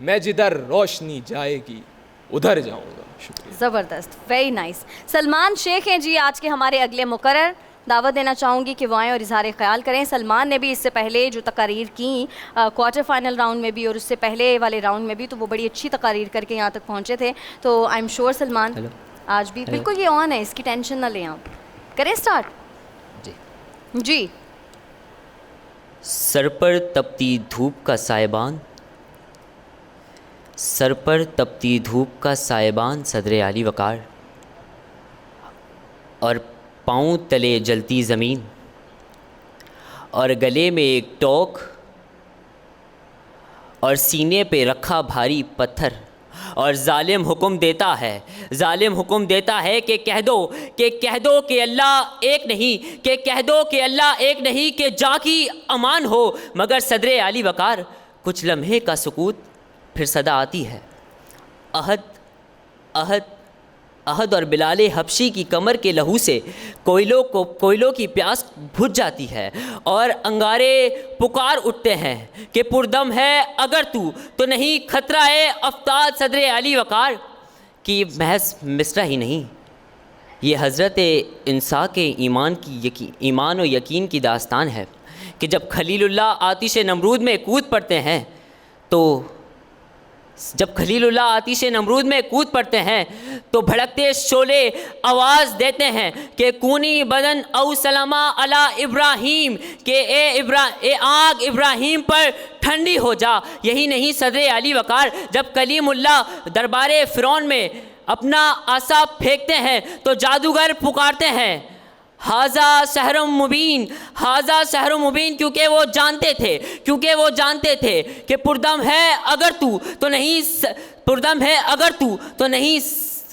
میں جدھر روشنی جائے گی ادھر جاؤں گا. شکریہ. زبردست, ویری نائس. سلمان شیخ ہیں جی آج کے ہمارے اگلے مقرر. دعوت دینا چاہوں گی کہ وہ آئیں اور اظہار خیال کریں. سلمان نے بھی اس سے پہلے جو تقاریر کی کوارٹر فائنل راؤنڈ میں بھی اور اس سے پہلے والے راؤنڈ میں بھی, تو وہ بڑی اچھی تقاریر کر کے یہاں تک پہنچے تھے. تو آئی ایم شیور سلمان آج بھی بالکل یہ آن ہے, اس کی ٹینشن نہ لیں آپ. کریں اسٹارٹ. جی. سر پر تپتی دھوپ کا سائبان, سر پر تپتی دھوپ کا سائبان صدر علی وقار, اور پاؤں تلے جلتی زمین, اور گلے میں ایک ٹوک, اور سینے پہ رکھا بھاری پتھر, اور ظالم حکم دیتا ہے, ظالم حکم دیتا ہے کہ کہہ دو کہ اللہ ایک نہیں, کہ کہہ دو کہ اللہ ایک نہیں, کہ جا کی امان ہو. مگر صدر علی وقار کچھ لمحے کا سکوت, پھر صدا آتی ہے, احد احد احد, اور بلال حبشی کی کمر کے لہو سے کوئلوں کی پیاس بجھ جاتی ہے, اور انگارے پکار اٹھتے ہیں کہ پردم ہے اگر تو نہیں خطرہ ہے افتاد صدر علی وقار. کی محض مصرع ہی نہیں, یہ حضرت انسا کے ایمان و یقین کی داستان ہے کہ جب خلیل اللہ آتش نمرود میں کود پڑتے ہیں تو بھڑکتے شعلے آواز دیتے ہیں کہ کونی بدن او سلامہ علی ابراہیم, کہ اے آگ ابراہیم پر ٹھنڈی ہو جا. یہی نہیں صدر علی وقار, جب کلیم اللہ دربار فرعون میں اپنا عصا پھینکتے ہیں تو جادوگر پکارتے ہیں ہاذا سحر مبین, ہاذا سحر مبین, کیونکہ وہ جانتے تھے کہ پردم ہے اگر تو نہیں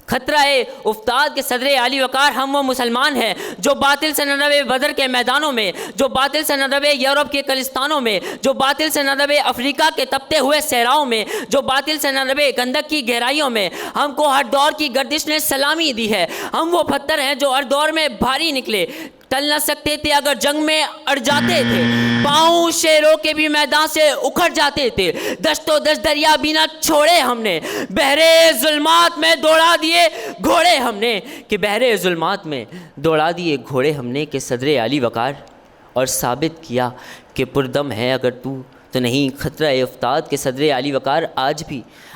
خطرہ افتاد کے صدر علی وقار. ہم وہ مسلمان ہیں جو باطل سے نہ روے بدر کے میدانوں میں, جو باطل سے نہ روے یورپ کے کلستانوں میں, جو باطل سے نہ روے افریقہ کے تپتے ہوئے صحراؤں میں, جو باطل سے نہ روے گندک کی گہرائیوں میں. ہم کو ہر دور کی گردش نے سلامی دی ہے. ہم وہ پتھر ہیں جو ہر دور میں بھاری نکلے, ٹل نہ سکتے تھے اگر جنگ میں اڑ جاتے تھے. پاؤں شیروں کے بھی میدان سے اکھڑ جاتے تھے. دشت و دشت دریا بھی نہ چھوڑے ہم نے, بحرے ظلمات میں دوڑا دیے گھوڑے ہم نے, کہ بحرے ظلمات میں دوڑا دیے گھوڑے ہم نے, کہ صدر علی وقار, اور ثابت کیا کہ پردم ہے اگر تو نہیں خطرہ افتاد کے صدر علی وقار.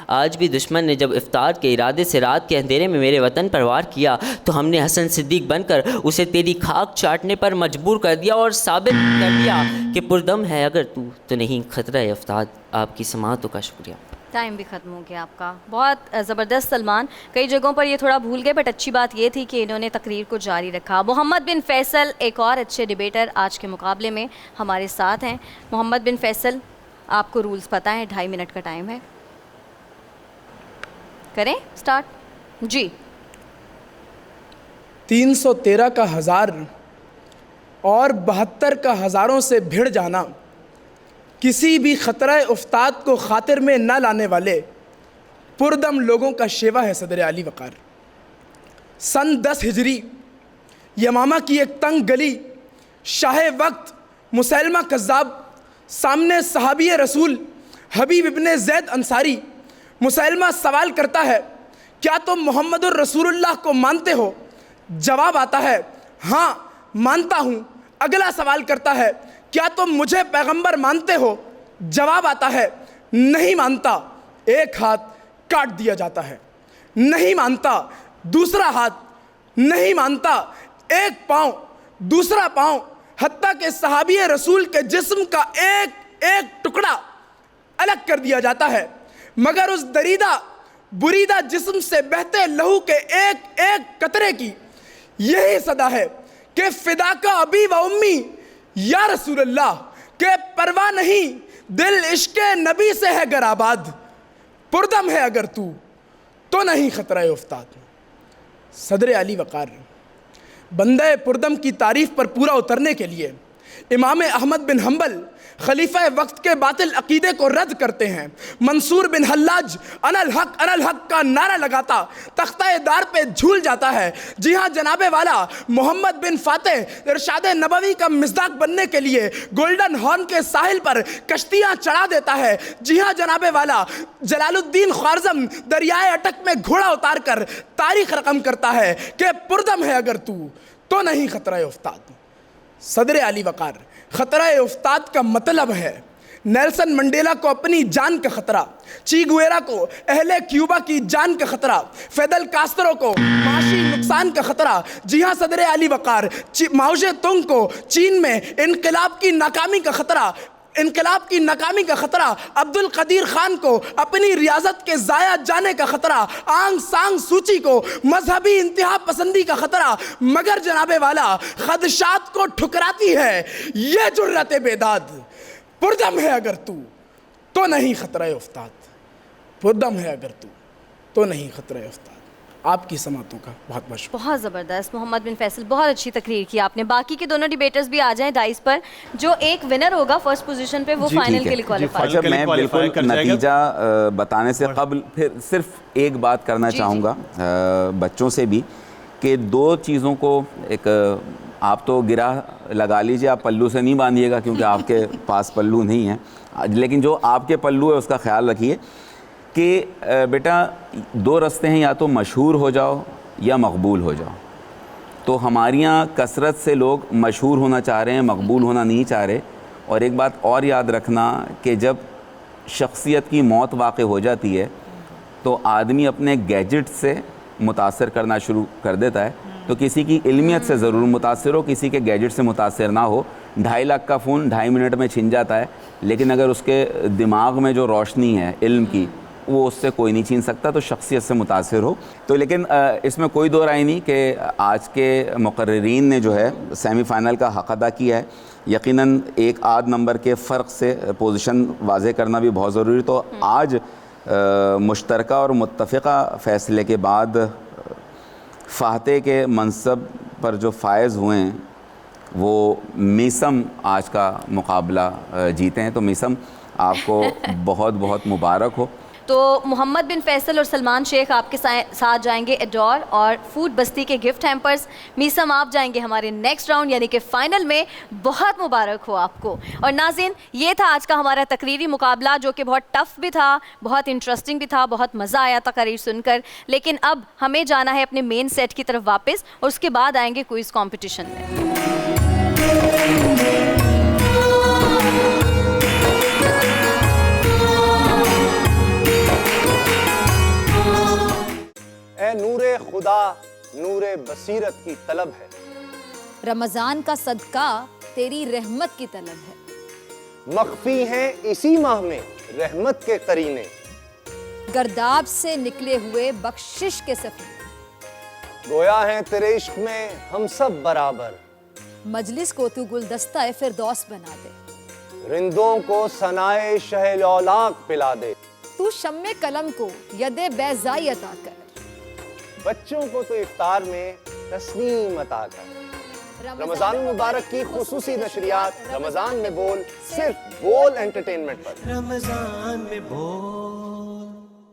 آج بھی دشمن نے جب افطار کے ارادے سے رات کے اندھیرے میں میرے وطن پر وار کیا تو ہم نے حسن صدیق بن کر اسے تیری خاک چاٹنے پر مجبور کر دیا اور ثابت کر دیا کہ پردم ہے اگر تو نہیں خطرہ افتاد. آپ کی سماعتوں کا شکریہ. ٹائم بھی ختم ہو گیا آپ کا. بہت زبردست سلمان. کئی جگہوں پر یہ تھوڑا بھول گئے, بٹ اچھی بات یہ تھی کہ انہوں نے تقریر کو جاری رکھا. محمد بن فیصل ایک اور اچھے ڈیبیٹر آج کے مقابلے میں ہمارے ساتھ ہیں. محمد بن فیصل, آپ کو رولز پتہ ہیں, 2.5 منٹ کا ٹائم ہے. کریں سٹارٹ. جی. 313 کا 1000 اور 72 کا ہزاروں سے بھیڑ جانا کسی بھی خطرہ افتاد کو خاطر میں نہ لانے والے پردم لوگوں کا شیوا ہے صدر علی وقار. سن 10 ہجری یمامہ کی ایک تنگ گلی, شاہ وقت مسیلمہ کذاب, سامنے صحابی رسول حبیب ابن زید انصاری. مسیلمہ سوال کرتا ہے کیا تم محمد الرسول اللہ کو مانتے ہو؟ جواب آتا ہے ہاں مانتا ہوں. اگلا سوال کرتا ہے کیا تم مجھے پیغمبر مانتے ہو؟ جواب آتا ہے نہیں مانتا. ایک ہاتھ کاٹ دیا جاتا ہے. نہیں مانتا. دوسرا ہاتھ. نہیں مانتا. ایک پاؤں, دوسرا پاؤں, حتیٰ کہ صحابی رسول کے جسم کا ایک ایک ٹکڑا الگ کر دیا جاتا ہے, مگر اس دریدہ بریدہ جسم سے بہتے لہو کے ایک ایک قطرے کی یہی صدا ہے کہ فدا کا ابی و امی یا رسول اللہ, کہ پرواہ نہیں دل عشق نبی سے ہے گر آباد. پردم ہے اگر تو نہیں خطرہ افتاد. صدر علی وقار بندہ پردم کی تعریف پر پورا اترنے کے لیے امام احمد بن حنبل خلیفہ وقت کے باطل عقیدے کو رد کرتے ہیں. منصور بن حلاج انا الحق کا نعرہ لگاتا تختہ دار پہ جھول جاتا ہے. جی ہاں جناب والا محمد بن فاتح ارشاد نبوی کا مصداق بننے کے لیے گولڈن ہارن کے ساحل پر کشتیاں چڑھا دیتا ہے. جی ہاں جناب والا جلال الدین خوارزم دریائے اٹک میں گھوڑا اتار کر تاریخ رقم کرتا ہے کہ پردم ہے اگر تو نہیں خطرہ افتاد. صدر علی وقار خطرہ افتاد کا مطلب ہے نیلسن منڈیلا کو اپنی جان کا خطرہ, چی گویرا کو اہل کیوبا کی جان کا خطرہ, فیدل کاسترو کو معاشی نقصان کا خطرہ. جی ہاں صدر علی وقار ماؤ زے تونگ کو چین میں انقلاب کی ناکامی کا خطرہ, عبد القدیر خان کو اپنی ریاست کے ضائع جانے کا خطرہ, آنگ سانگ سوچی کو مذہبی انتہا پسندی کا خطرہ. مگر جناب والا خدشات کو ٹھکراتی ہے یہ جرأت بیداد. پردم ہے اگر تو نہیں خطرہ افتاد. پردم ہے اگر تو نہیں خطرہ افتاد. آپ کی سماعتوں کا بہت بہت شکریہ. بہت زبردست محمد بن فیصل, بہت اچھی تقریر کی آپ نے. باقی کے دونوں ڈیبیٹرز بھی آ جائیں ڈائس پر. جو ایک ونر ہوگا فرسٹ پوزیشن پہ وہ فائنل کے لیے کوالیفائی. اچھا میں بالکل نتیجہ بتانے سے قبل پھر صرف ایک بات کرنا چاہوں گا بچوں سے بھی کہ دو چیزوں کو, ایک آپ تو گرہ لگا لیجئے, آپ پلو سے نہیں باندھیے گا کیونکہ آپ کے پاس پلو نہیں ہے, لیکن جو آپ کے پلو ہے اس کا خیال رکھیے کہ بیٹا دو راستے ہیں, یا تو مشہور ہو جاؤ یا مقبول ہو جاؤ. تو ہمارے یہاں کثرت سے لوگ مشہور ہونا چاہ رہے ہیں, مقبول ہونا نہیں چاہ رہے. اور ایک بات اور یاد رکھنا کہ جب شخصیت کی موت واقع ہو جاتی ہے تو آدمی اپنے گیجٹ سے متاثر کرنا شروع کر دیتا ہے. تو کسی کی علمیت سے ضرور متاثر ہو, کسی کے گیجٹ سے متاثر نہ ہو. 2.5 لاکھ کا فون 2.5 منٹ میں چھن جاتا ہے, لیکن اگر اس کے دماغ میں جو روشنی ہے علم کی وہ اس سے کوئی نہیں چھین سکتا. تو شخصیت سے متاثر ہو. تو لیکن اس میں کوئی دو رائے نہیں کہ آج کے مقررین نے جو ہے سیمی فائنل کا حق ادا کیا ہے. یقیناً 1 آدھ نمبر کے فرق سے پوزیشن واضح کرنا بھی بہت ضروری. تو آج مشترکہ اور متفقہ فیصلے کے بعد فاتح کے منصب پر جو فائز ہوئے ہیں وہ میسم آج کا مقابلہ جیتے ہیں. تو میسم آپ کو بہت بہت مبارک ہو. تو محمد بن فیصل اور سلمان شیخ آپ کے ساتھ جائیں گے ایڈور اور فوڈ بستی کے گفٹ ہیمپرز. میسم آپ جائیں گے ہمارے نیکسٹ راؤنڈ یعنی کہ فائنل میں. بہت مبارک ہو آپ کو. اور ناظرین یہ تھا آج کا ہمارا تقریری مقابلہ جو کہ بہت ٹف بھی تھا, بہت انٹرسٹنگ بھی تھا, بہت مزہ آیا تقریر سن کر. لیکن اب ہمیں جانا ہے اپنے مین سیٹ کی طرف واپس اور اس کے بعد آئیں گے کوئز کمپٹیشن میں. اے نور خدا نور بصیرت کی طلب ہے, رمضان کا صدقہ تیری رحمت کی طلب ہے. مخفی ہیں اسی ماہ میں رحمت کے قرینے, گرداب سے نکلے ہوئے بخشش کے سفیر. گویا ہیں تیرے عشق میں ہم سب برابر, مجلس کو تو گلدستہ فردوس بنا دے. رندوں کو ثنائے شہ لولاک پلا دے, تو شمع قلم کو ید بیضائی عطا کر. بچوں کو تو افطار میں تسنیم عطا کر. رمضان مبارک کی خصوصی نشریات رمضان میں بول, صرف بول انٹرٹینمنٹ پر. رمضان میں بول